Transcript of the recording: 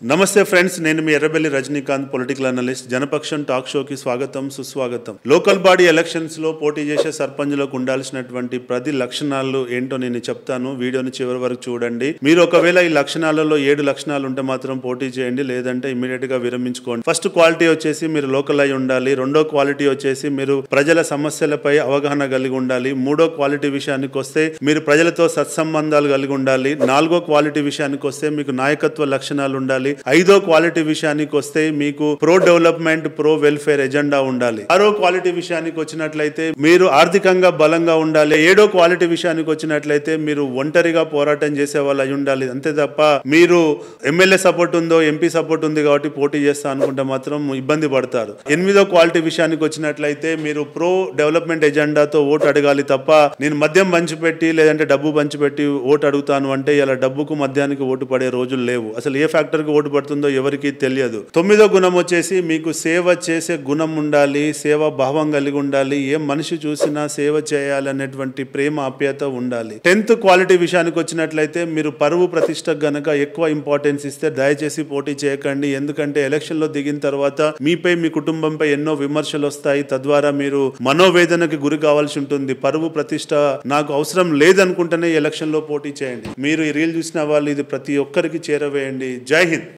నమస్తే ఫ్రెండ్స్, నేను మీ Errabelli Rajinikanth, political analyst. Janapaksham talk షోకి స్వాగతం, సుస్వాగతం. లోకల్ బాడీ ఎలక్షన్స్ లో పోటీ చేసే సర్పంచ్లకు ఉండాల్సినటువంటి 10 లక్షణాలు ఏంటో నేను చెప్తాను. వీడియోని చివరి వరకు చూడండి. మీరు ఒకవేళ ఈ లక్షణాలలో 7 లక్షణాలు ఉంటే మాత్రం పోటీ చేయండి, లేదంటే ఇమీడియట్ గా విరమించుకోండి. ఫస్ట్ క్వాలిటీ వచ్చేసి మీరు లోకల్ అయి ఉండాలి. రెండో క్వాలిటీ వచ్చేసి మీరు ప్రజల సమస్యలపై అవగాహన కలిగి ఉండాలి. మూడో క్వాలిటీ విషయానికి వస్తే మీరు ప్రజలతో సత్సంబంధాలు కలిగి ఉండాలి. నాలుగో క్వాలిటీ విషయానికి వస్తే మీకు నాయకత్వ లక్షణాలు ఉండాలి. ఐదో క్వాలిటీ విషయానికి వస్తే మీకు pro development, pro welfare agenda ఉండాలి. ఆరో క్వాలిటీ విషయానికి వచ్చినట్లయితే మీరు ఆర్థికంగా బలంగా ఉండాలి. ఏడో క్వాలిటీ విషయానికి వచ్చినట్లయితే మీరు ఒంటరిగా పోరాటం చేసే వాళ్ళు అయి ఉండాలి. అంతే తప్ప మీరు ఎమ్మెల్యే సపోర్ట్ ఉందో, ఎంపీ సపోర్ట్ ఉంది కాబట్టి పోటీ చేస్తా అనుకుంటే మాత్రం ఇబ్బంది పడతారు. ఎనిమిదో క్వాలిటీ విషయానికి వచ్చినట్లయితే మీరు ప్రో డెవలప్మెంట్ ఎజెండాతో ఓటు అడగాలి తప్ప నేను మద్యం పంచిపెట్టి లేదంటే డబ్బు పంచిపెట్టి ఓటు అడుగుతాను అంటే ఇలా డబ్బుకు మద్యానికి ఓటు పడే రోజులు లేవు. అసలు ఏ ఫ్యాక్టర్ కు ఓటు పడుతుందో ఎవరికి తెలియదు. తొమ్మిదో గుణం వచ్చేసి మీకు సేవ చేసే గుణం ఉండాలి, సేవా భావం కలిగి ఉండాలి. ఏ మనిషి చూసినా సేవ చేయాలనేటువంటి ప్రేమ, ఆప్యాయత ఉండాలి. 10th క్వాలిటీ విషయానికి వచ్చినట్లయితే మీరు పరువు ప్రతిష్ట గనక ఎక్కువ ఇంపార్టెన్స్ ఇస్తే దయచేసి పోటీ చేయకండి. ఎందుకంటే ఎలక్షన్ లో దిగిన తర్వాత మీపై, మీ కుటుంబంపై ఎన్నో విమర్శలు వస్తాయి. తద్వారా మీరు మనోవేదనకి గురి కావాల్సి ఉంటుంది. పరువు ప్రతిష్ట నాకు అవసరం లేదనుకుంటేనే ఎలక్షన్ లో పోటీ చేయండి. మీరు ఈ రీల్ చూసిన వాళ్ళు ఇది ప్రతి ఒక్కరికి చేరవేయండి. జై హింద్.